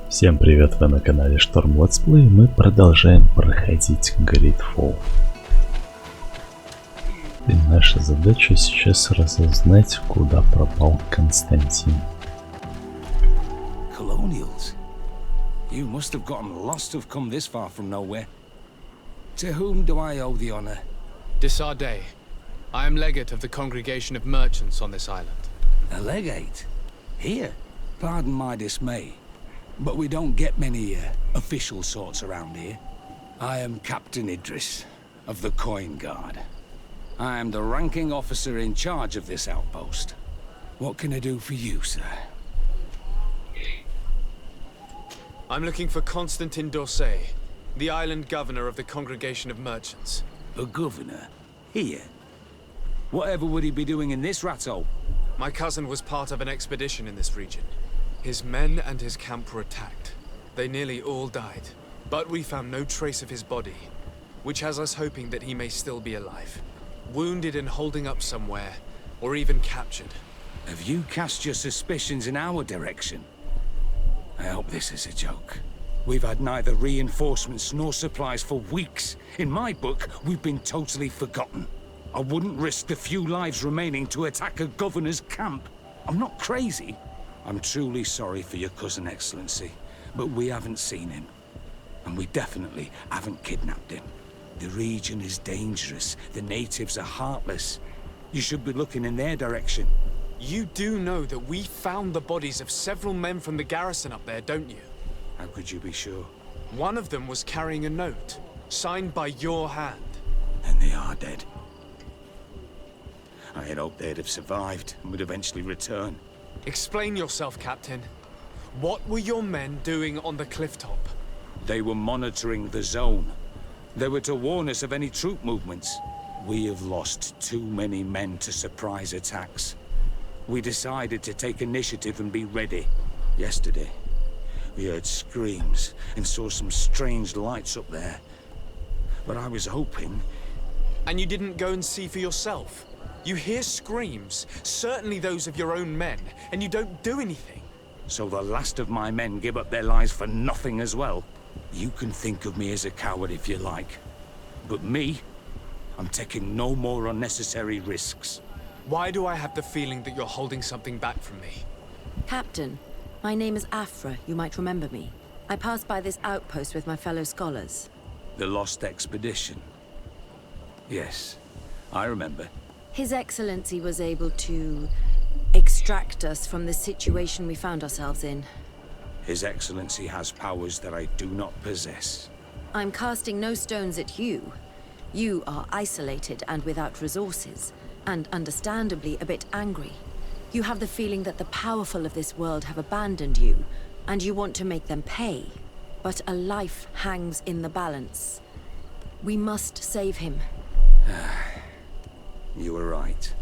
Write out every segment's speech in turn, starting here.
Всем привет, вы на канале Шторм Летсплей, мы продолжаем проходить GreedFall. И наша задача сейчас разузнать, куда пропал Константин. Colonials? You must have gotten lost to have come this far from nowhere. To whom do I owe the honor? Desarde. I am legate of the congregation of merchants on this island. A legate? Here? Pardon my dismay, but we don't get many official sorts around here. I am Captain Idris, of the Coin Guard. I am the ranking officer in charge of this outpost. What can I do for you, sir? I'm looking for Constantin Dorsey, the island governor of the congregation of merchants. A governor? Here? Whatever would he be doing in this rattle? My cousin was part of an expedition in this region. His men and his camp were attacked. They nearly all died, but we found no trace of his body, which has us hoping that he may still be alive. Wounded and holding up somewhere, or even captured. Have you cast your suspicions in our direction? I hope this is a joke. We've had neither reinforcements nor supplies for weeks. In my book, we've been totally forgotten. I wouldn't risk the few lives remaining to attack a governor's camp. I'm not crazy. I'm truly sorry for your cousin, Excellency, but we haven't seen him. And we definitely haven't kidnapped him. The region is dangerous. The natives are heartless. You should be looking in their direction. You do know that we found the bodies of several men from the garrison up there, don't you? How could you be sure? One of them was carrying a note, signed by your hand. And they are dead. I had hoped they'd have survived and would eventually return. Explain yourself, Captain. What were your men doing on the clifftop? They were monitoring the zone. They were to warn us of any troop movements. We have lost too many men to surprise attacks. We decided to take initiative and be ready. Yesterday, we heard screams and saw some strange lights up there. But I was hoping... And you didn't go and see for yourself? You hear screams, certainly those of your own men, and you don't do anything. So the last of my men give up their lives for nothing as well? You can think of me as a coward if you like. But me, I'm taking no more unnecessary risks. Why do I have the feeling that you're holding something back from me? Captain, my name is Afra, you might remember me. I passed by this outpost with my fellow scholars. The Lost Expedition? Yes, I remember. His Excellency was able to extract us from the situation we found ourselves in. His Excellency has powers that I do not possess. I'm casting no stones at you. You are isolated and without resources, and understandably a bit angry. You have the feeling that the powerful of this world have abandoned you, and you want to make them pay. But a life hangs in the balance. We must save him. You were right.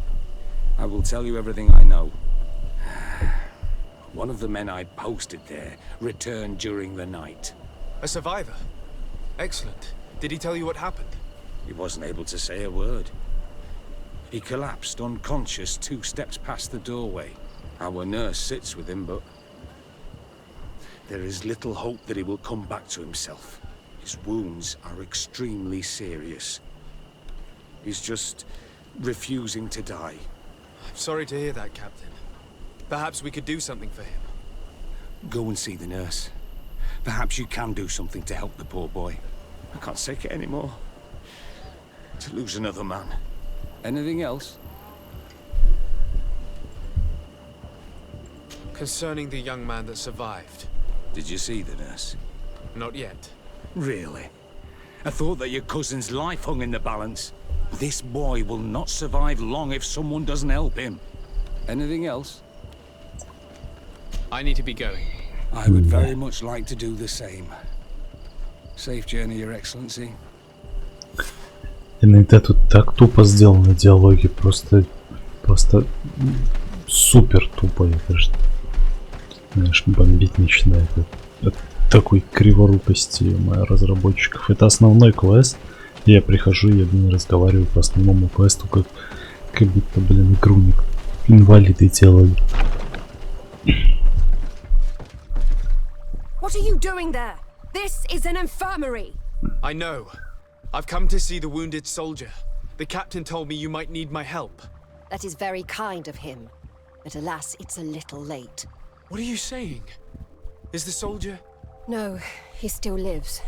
I will tell you everything I know. One of the men I posted there returned during the night. A survivor? Excellent. Did he tell you what happened? He wasn't able to say a word. He collapsed unconscious 2 steps past the doorway. Our nurse sits with him, but there is little hope that he will come back to himself. His wounds are extremely serious. He's just refusing to die. I'm sorry to hear that, Captain. Perhaps we could do something for him. Go and see the nurse. Perhaps you can do something to help the poor boy. I can't take it anymore. To lose another man. Anything else? Concerning the young man that survived. Did you see the nurse? Not yet. Really? I thought that your cousin's life hung in the balance. This boy will not survive long if someone doesn't help him. Anything else? I need to be going. I would very much like to do the same. Safe journey, Your Excellency. Иногда тут так тупо сделаны диалоги, просто супер тупо, я даже, знаешь, бомбить начинает от такой криворукости разработчиков. Это основной квест. Я прихожу, я не разговариваю по основному квесту, как будто, блин, игру инвалиды делали. What are you doing there? This is an infirmary. I know. I've come to see the wounded soldier. The captain told me you might need my help. That is very kind of him. But alas, it's a little late. What are you saying? Is the soldier... No, he still lives.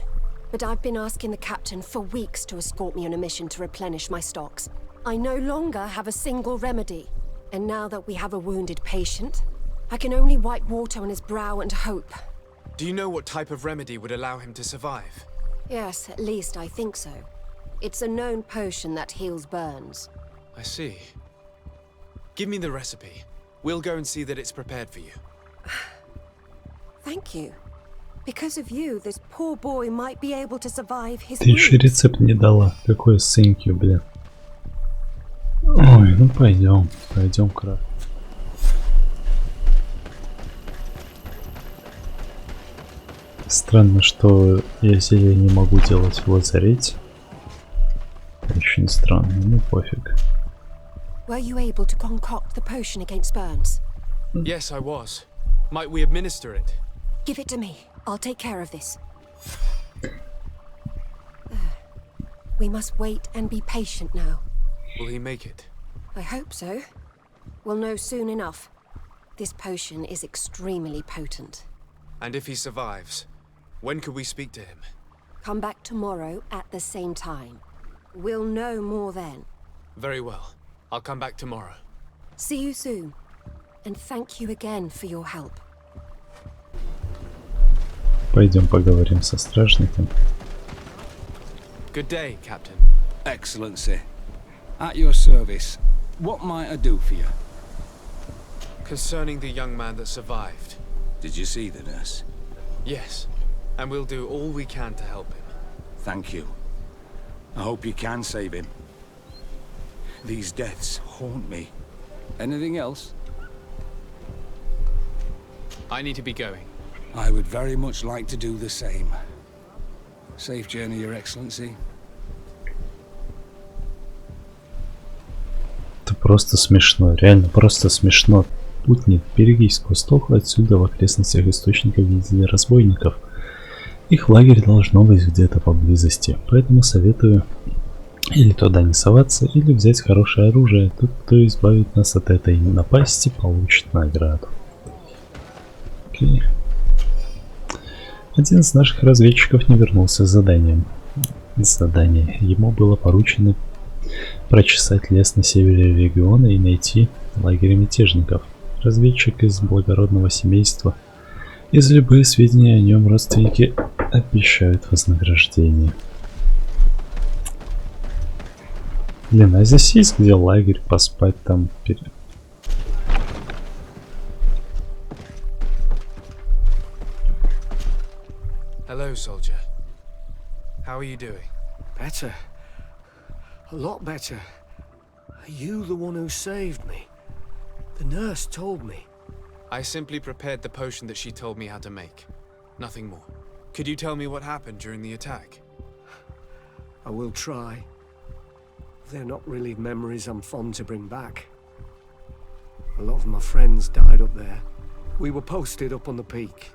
But I've been asking the captain for weeks to escort me on a mission to replenish my stocks. I no longer have a single remedy. And now that we have a wounded patient, I can only wipe water on his brow and hope. Do you know what type of remedy would allow him to survive? Yes, at least I think so. It's a known potion that heals burns. I see. Give me the recipe. We'll go and see that it's prepared for you. Thank you. Because of you, this poor boy might be able to survive his Ты еще wounds. рецепт не дала. Какой thank you, блин. Ой, ну пойдем, крак. Странно, что я зелье не могу делать в лазарете. Очень странно, ну пофиг. Were you able to concoct the potion against burns? Yes, I was. Might we administer it? Give it to me. I'll take care of this. We must wait and be patient now. Will he make it? I hope so. We'll know soon enough. This potion is extremely potent. And if he survives, when could we speak to him? Come back tomorrow at the same time. We'll know more then. Very well. I'll come back tomorrow. See you soon. And thank you again for your help. Пойдем поговорим со стражником. Good day, Captain. Excellency. At your service. What might I do for you? Concerning the young man that survived. Did you see the nurse? Yes. And we'll do all we can to help him. Thank you. I hope you can save him. These deaths haunt me. Anything else? I need to be going. I would very much like to do the same. Safe journey, Your Excellency. Это просто смешно, реально просто смешно. Путник, берегись, Кустоху отсюда в окрестностях источника видели разбойников. Их лагерь должно быть где-то поблизости, поэтому советую или туда не соваться, или взять хорошее оружие. Тот, кто избавит нас от этой напасти, получит награду. Окей. Один из наших разведчиков не вернулся с заданием. Ему было поручено прочесать лес на севере региона и найти лагерь мятежников. Разведчик из благородного семейства. Из любые сведения о нем родственники обещают вознаграждение. Блин, а здесь есть где лагерь, поспать там. Hello, soldier. How are you doing? Better. A lot better. Are you the one who saved me? The nurse told me. I simply prepared the potion that she told me how to make. Nothing more. Could you tell me what happened during the attack? I will try. They're not really memories I'm fond to bring back. A lot of my friends died up there. We were posted up on the peak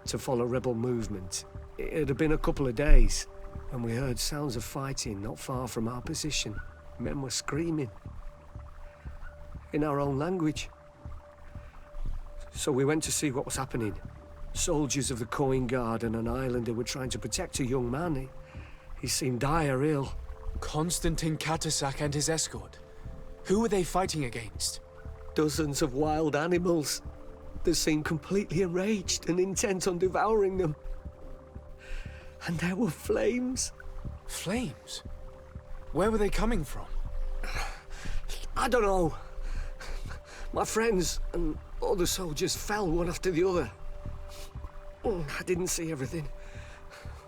to follow rebel movement. It had been a couple of days, and we heard sounds of fighting not far from our position. Men were screaming. In our own language. So we went to see what was happening. Soldiers of the Coin Guard and an islander were trying to protect a young man. He seemed dire ill. Constantine Katasak and his escort. Who were they fighting against? Dozens of wild animals. They seemed completely enraged and intent on devouring them. And there were flames. Flames? Where were they coming from? I don't know. My friends and other soldiers fell one after the other. I didn't see everything.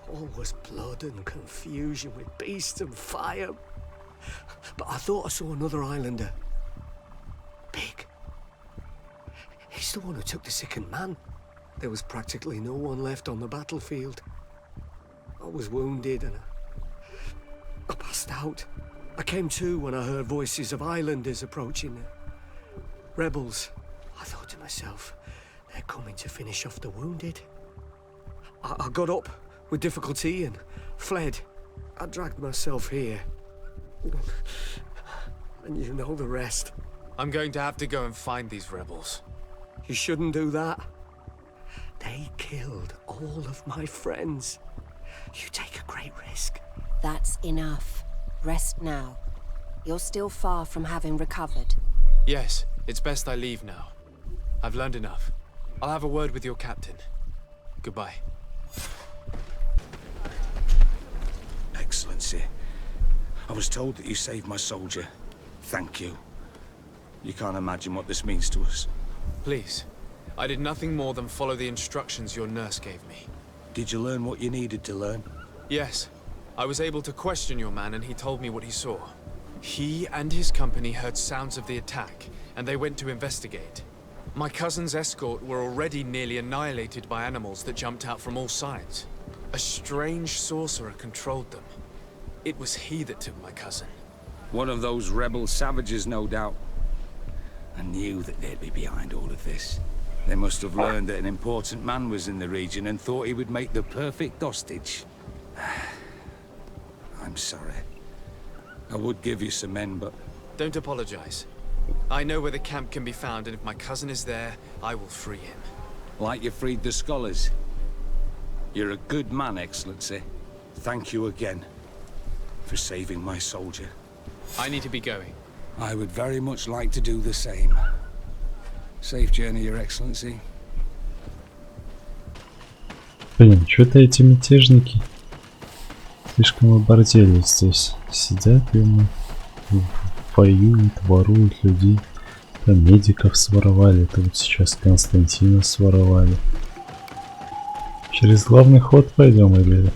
All was blood and confusion with beasts and fire. But I thought I saw another islander. Big. He's the one who took the sickened man. There was practically no one left on the battlefield. I was wounded and I passed out. I came to when I heard voices of islanders approaching. Rebels. I thought to myself, they're coming to finish off the wounded. I got up with difficulty and fled. I dragged myself here. And you know the rest. I'm going to have to go and find these rebels. You shouldn't do that. They killed all of my friends. You take a great risk. That's enough. Rest now. You're still far from having recovered. Yes, it's best I leave now. I've learned enough. I'll have a word with your captain. Goodbye. Excellency, I was told that you saved my soldier. Thank you. You can't imagine what this means to us. Please, I did nothing more than follow the instructions your nurse gave me. Did you learn what you needed to learn? Yes, I was able to question your man and he told me what he saw. He and his company heard sounds of the attack, and they went to investigate. My cousin's escort were already nearly annihilated by animals that jumped out from all sides. A strange sorcerer controlled them. It was he that took my cousin. One of those rebel savages, no doubt. I knew that they'd be behind all of this. They must have learned that an important man was in the region and thought he would make the perfect hostage. I'm sorry. I would give you some men, but... Don't apologize. I know where the camp can be found, and if my cousin is there, I will free him. Like you freed the scholars. You're a good man, Excellency. Thank you again for saving my soldier. I need to be going. I would very much like to do the same. Safe journey, Your Excellency. Блин, что-то эти мятежники слишком оборзели здесь. Сидят и воюют, воруют людей. Там медиков своровали, это вот сейчас Константина своровали. Через главный ход пойдем или...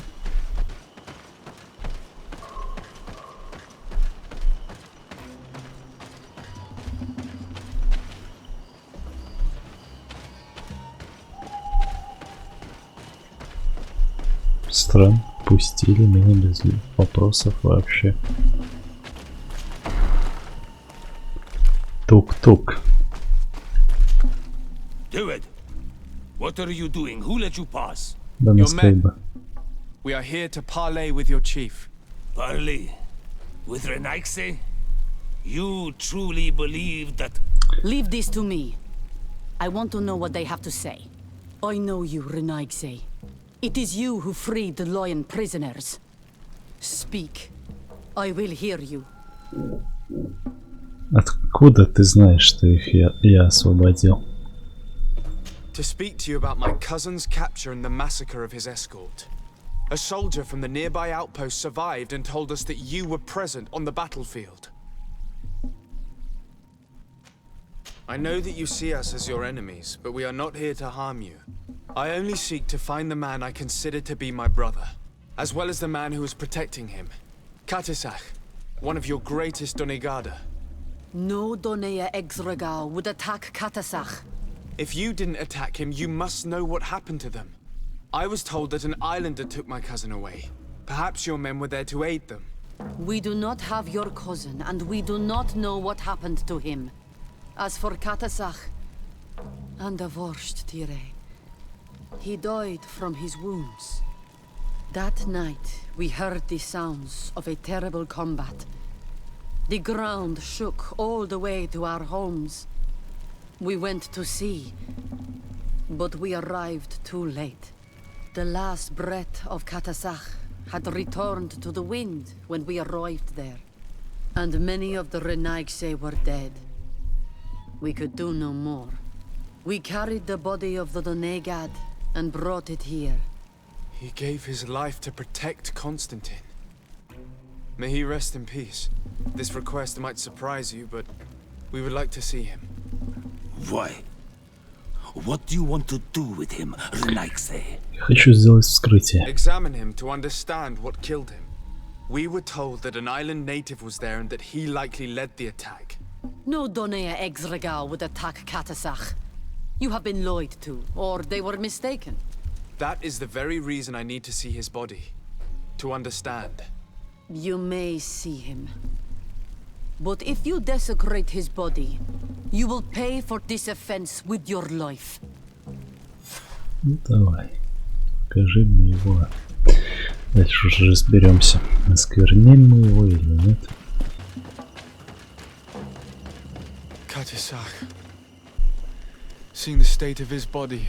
Странно, пустили меня без вопросов вообще. Тук-тук. Do it. What are you doing? Who let you pass? Да Your насколько men. бы. We are here to parley with your chief. Parley with Renaigse? You truly believe that... Leave this to me. I want to know what they have to say. I know you, Renaigse. It is you who freed the lion prisoners. Speak. I will hear you. Откуда ты знаешь, что их я освободил? To speak to you about my cousin's capture and the massacre of his escort. A soldier from the nearby outpost survived and told us that you were present on the battlefield. I know that you see us as your enemies, but we are not here to harm you. I only seek to find the man I consider to be my brother, as well as the man who is protecting him. Katasaha, one of your greatest Donegada. No Donea Exregal would attack Katasaha. If you didn't attack him, you must know what happened to them. I was told that an islander took my cousin away. Perhaps your men were there to aid them. We do not have your cousin, and we do not know what happened to him. As for Katasaha, and the worst, Tire, he died from his wounds. That night, we heard the sounds of a terrible combat. The ground shook all the way to our homes. We went to see, but we arrived too late. The last breath of Katasaha had returned to the wind when we arrived there, and many of the Renaigse were dead. We could do no more. We carried the body of the Donegad and brought it here. He gave his life to protect Constantine. May he rest in peace. This request might surprise you, but we would like to see him. Why? What do you want to do with him, Renaigse? Я хочу сделать вскрытие. Examine him to understand what killed him. We were told that an island native was there and that he likely led the attack. No Donea Exregal would attack Katasaha. You have been lied to, or they were mistaken. That is the very reason I need to see his body. To understand. You may see him. But if you desecrate his body, you will pay for this offense with your life. Ну давай. покажи мне его. Дальше уже разберемся, оскверним мы его или нет. Katisak. Seeing the state of his body.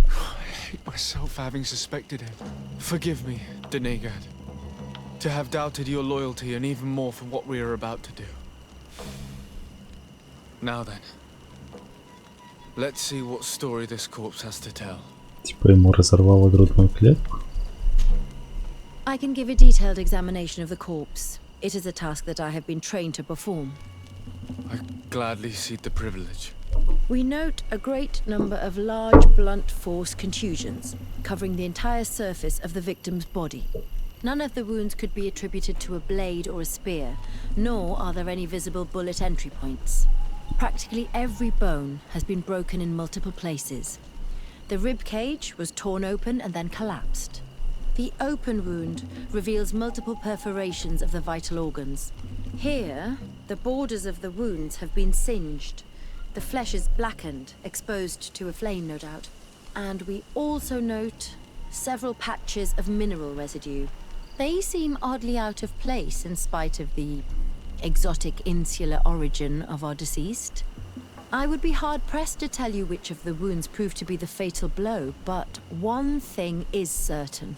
I hate myself for having suspected him. Forgive me, Denegad. To have doubted your loyalty and even more for what we are about to do. Now then. Let's see what story this corpse has to tell. Типа ему разорвало грудную клетку. I can give a detailed examination of the corpse. It is a task that I have been trained to perform. I gladly cede the privilege. We note a great number of large blunt force contusions, covering the entire surface of the victim's body. None of the wounds could be attributed to a blade or a spear, nor are there any visible bullet entry points. Practically every bone has been broken in multiple places. The rib cage was torn open and then collapsed. The open wound reveals multiple perforations of the vital organs. Here, the borders of the wounds have been singed. The flesh is blackened, exposed to a flame, no doubt. And we also note several patches of mineral residue. They seem oddly out of place in spite of the exotic insular origin of our deceased. I would be hard-pressed to tell you which of the wounds proved to be the fatal blow, but one thing is certain.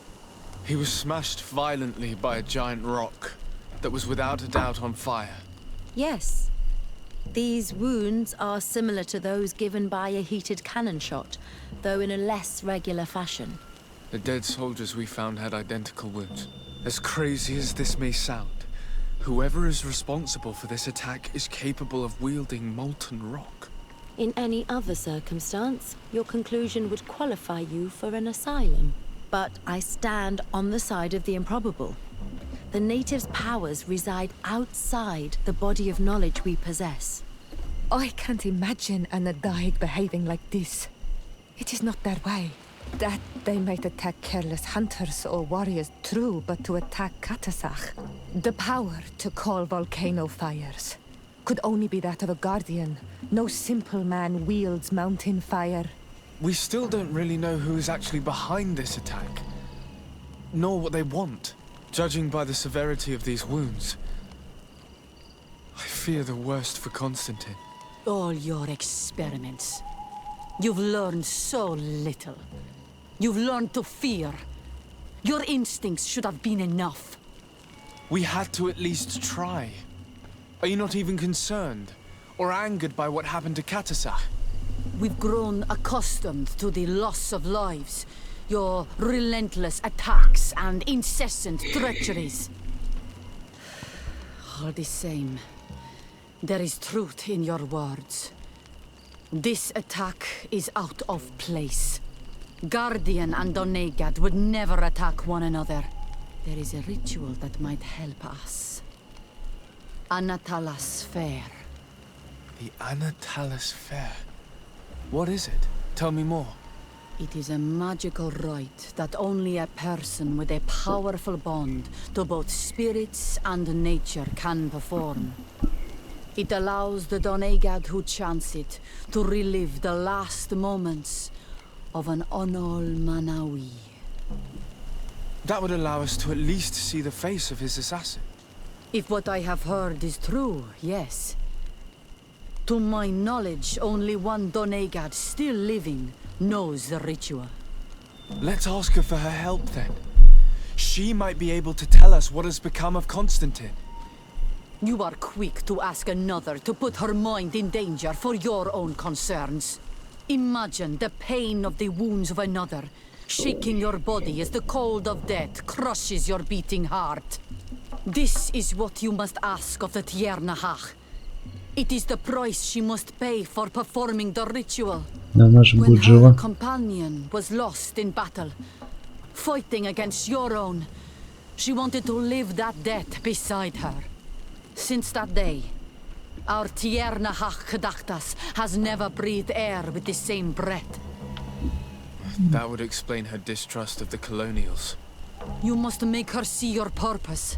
He was smashed violently by a giant rock that was without a doubt on fire. Yes. These wounds are similar to those given by a heated cannon shot, though in a less regular fashion. The dead soldiers we found had identical wounds. As crazy as this may sound, whoever is responsible for this attack is capable of wielding molten rock. In any other circumstance, your conclusion would qualify you for an asylum. But I stand on the side of the improbable. The natives' powers reside outside the body of knowledge we possess. I can't imagine an Adaig behaving like this. It is not their way. That they might attack careless hunters or warriors, true, but to attack Katasaha, the power to call volcano fires, could only be that of a guardian. No simple man wields mountain fire. We still don't really know who is actually behind this attack, nor what they want. Judging by the severity of these wounds, I fear the worst for Constantine. All your experiments. You've learned so little. You've learned to fear. Your instincts should have been enough. We had to at least try. Are you not even concerned or angered by what happened to Katasaha? We've grown accustomed to the loss of lives, your relentless attacks and incessant treacheries. All the same, there is truth in your words. This attack is out of place. Guardian and Donegad would never attack one another. There is a ritual that might help us. Anatalas Fair. The Anatalas Fair? What is it? Tell me more. It is a magical rite that only a person with a powerful bond to both spirits and nature can perform. It allows the Donegad who chants it to relive the last moments of an Onol Manawi. That would allow us to at least see the face of his assassin. If what I have heard is true, yes. To my knowledge, only one Donegad still living knows the ritual. Let's ask her for her help then. She might be able to tell us what has become of Constantine. You are quick to ask another to put her mind in danger for your own concerns. Imagine the pain of the wounds of another, shaking your body as the cold of death crushes your beating heart. This is what you must ask of the Tiernahach. It is the price she must pay for performing the ritual. When her companion was lost in battle, fighting against your own, she wanted to live that death beside her. Since that day, our Tiernahach Kadaktas has never breathed air with the same breath. That would explain her distrust of the colonials. You must make her see your purpose.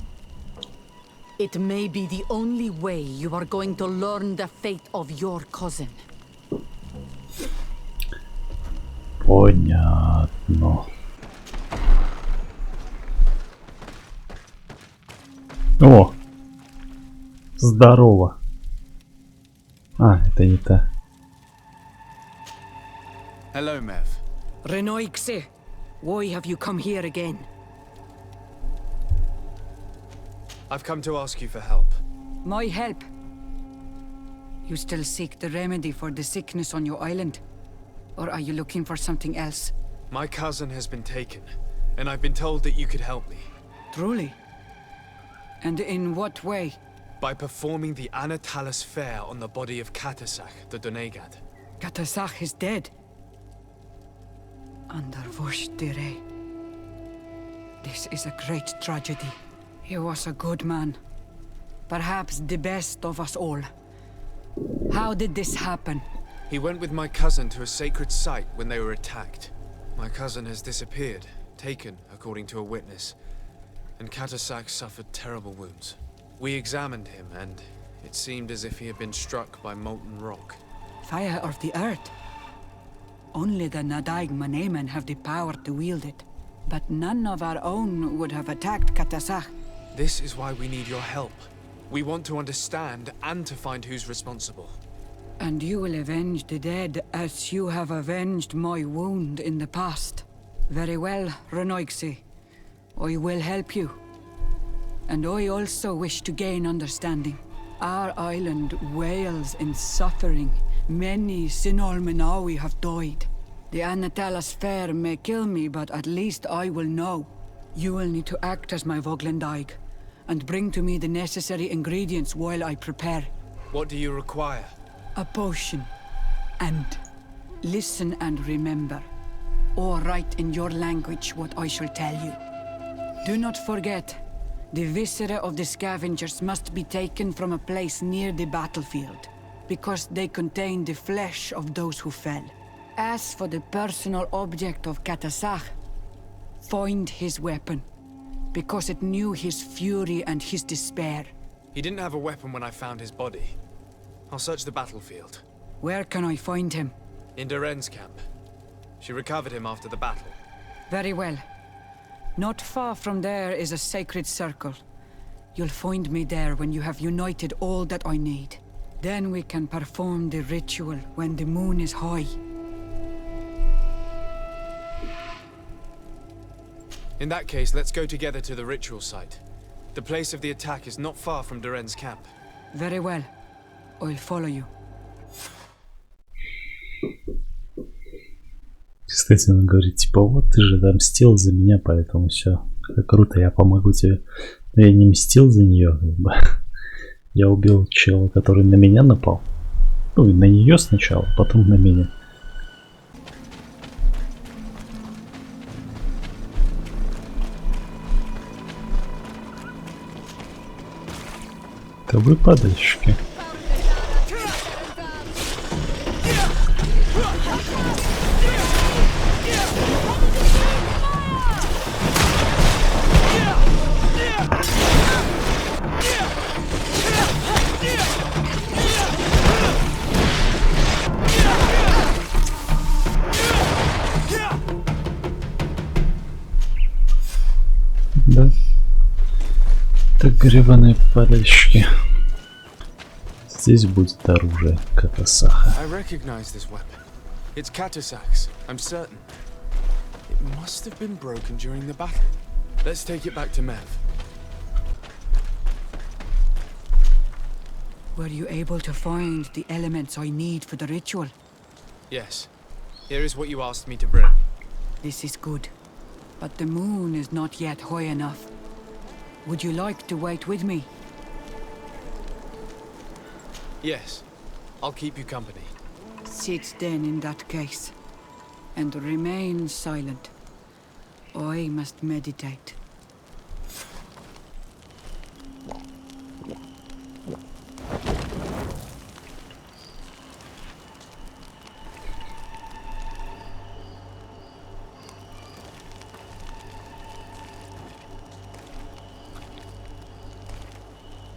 It may be the only way you are going to learn the fate of your cousin. Понятно. О! Здорово. А, это не та. Hello, Mev. Renoigse, why have you come here again? I've come to ask you for help. My help? You still seek the remedy for the sickness on your island? Or are you looking for something else? My cousin has been taken, and I've been told that you could help me. Truly? And in what way? By performing the Anatalis fair on the body of Katasaha, the Donegad. Katasaha is dead. Underwurstere. This is a great tragedy. He was a good man. Perhaps the best of us all. How did this happen? He went with my cousin to a sacred site when they were attacked. My cousin has disappeared, taken, according to a witness, and Katasaha suffered terrible wounds. We examined him, and it seemed as if he had been struck by molten rock. Fire of the earth. Only the Nadaig Manemen have the power to wield it. But none of our own would have attacked Katasaha. This is why we need your help. We want to understand and to find who's responsible. And you will avenge the dead as you have avenged my wound in the past. Very well, Renoigse. I will help you. And I also wish to gain understanding. Our island wails in suffering. Many Sinol Menawi have died. The Anatalas fair may kill me, but at least I will know. You will need to act as my Voglendaig, and bring to me the necessary ingredients while I prepare. What do you require? A potion. And listen and remember, or write in your language what I shall tell you. Do not forget, the viscera of the scavengers must be taken from a place near the battlefield, because they contain the flesh of those who fell. As for the personal object of Katasaha, find his weapon, because it knew his fury and his despair. He didn't have a weapon when I found his body. I'll search the battlefield. Where can I find him? In Doren's camp. She recovered him after the battle. Very well. Not far from there is a sacred circle. You'll find me there when you have united all that I need. Then we can perform the ritual when the moon is high. In that case, let's go together to the ritual site. The place of the attack is not far from Doren's camp. Very well. I'll follow you. Кстати, он говорит, типа, вот ты же мстил за меня, поэтому все. Круто, я помогу тебе. Но я не мстил за нее, как бы. Я убил чела, который на меня напал. Ну, и на нее сначала, потом на меня. Это вы падальщики. Да. Так, гребаные падальщики. Здесь будет оружие Катасаха. I recognize this weapon. It's Katasaha's, I'm certain. It must have been broken during the battle. Let's take it back to Mev. Were you able to find the elements I need for the ritual? Yes. Here is what you asked me to bring. This is good. But the moon is not yet high enough. Would you like to wait with me? Yes. I'll keep you company. Sit then in that case. And remain silent. I must meditate.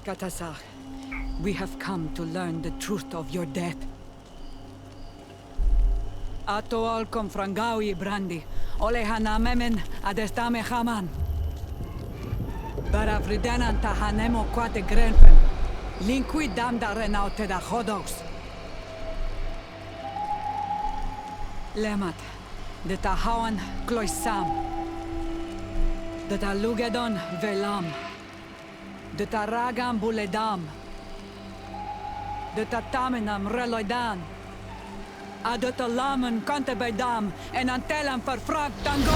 Katasaha, we have come to learn the truth of your death. Ato alkom frangaui brandi. Ole hanamemen adestame haman. Bara vridenan ta hanemo quate grenfen. Linkui dam da renaute da hodos. Lemat. De ta hawan kloisam. De ta lugedon velam. De ta ragam buledam. De ta tamenam reloidan. Adat alamen kante bij dam en antelam verfragt tango.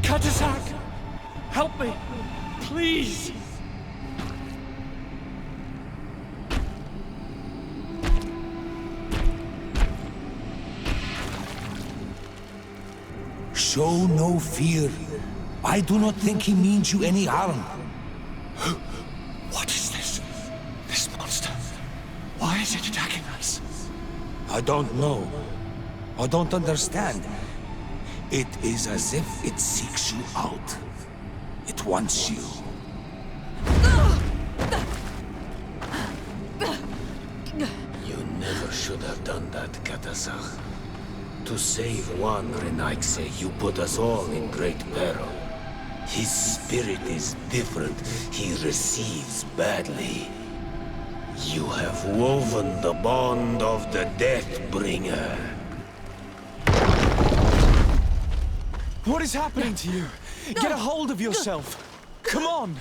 Katasaha! Help me! Please! Show no fear. I do not think he means you any harm. What is this? This monster? Why is it attacking us? I don't know. I don't understand. It is as if it seeks you out. It wants you. You never should have done that, Katasaha. To save one Renaikse, you put us all in great peril. His spirit is different. He receives badly. You have woven the bond of the Deathbringer. What is happening to you? Get a hold of yourself! Come on!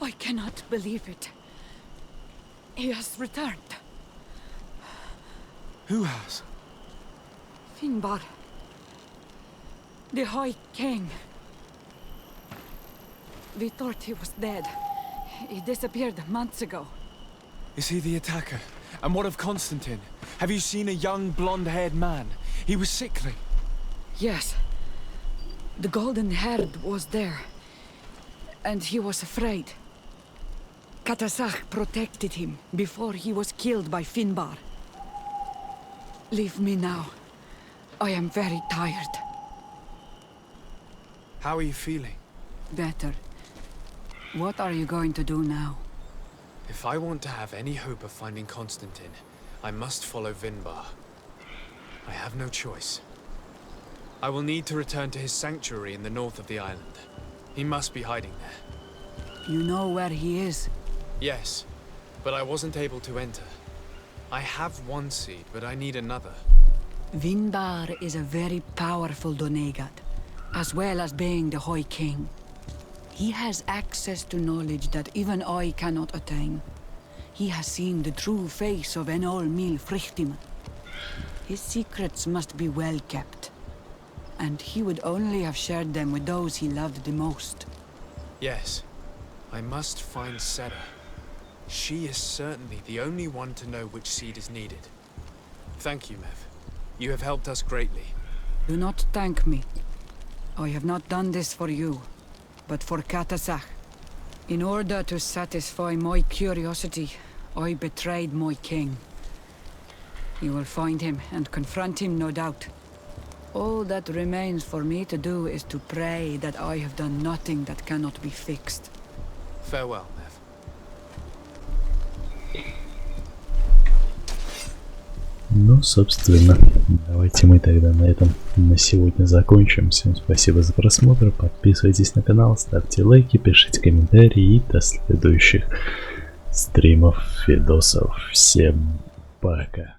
I cannot believe it. He has returned. Who has? Finbar. The High King. We thought he was dead. He disappeared months ago. Is he the attacker? And what of Constantine? Have you seen a young blonde-haired man? He was sickly. Yes. The golden-haired was there. And he was afraid. Katasaha protected him before he was killed by Finbar. Leave me now. I am very tired. How are you feeling? Better. What are you going to do now? If I want to have any hope of finding Constantine, I must follow Finbar. I have no choice. I will need to return to his sanctuary in the north of the island. He must be hiding there. You know where he is? Yes, but I wasn't able to enter. I have one seed, but I need another. Finbar is a very powerful Donegat, as well as being the High King. He has access to knowledge that even I cannot attain. He has seen the true face of Enol Mil Frichtiman. His secrets must be well kept. And he would only have shared them with those he loved the most. Yes, I must find Sera. She is certainly the only one to know which seed is needed. Thank you, Mev. You have helped us greatly. Do not thank me. I have not done this for you, but for Katasaha. In order to satisfy my curiosity, I betrayed my king. You will find him and confront him, no doubt. All that remains for me to do is to pray that I have done nothing that cannot be fixed. Farewell, Mev. Ну, собственно, давайте мы тогда на этом на сегодня закончим. Всем спасибо за просмотр, подписывайтесь на канал, ставьте лайки, пишите комментарии и до следующих стримов, видосов. Всем пока.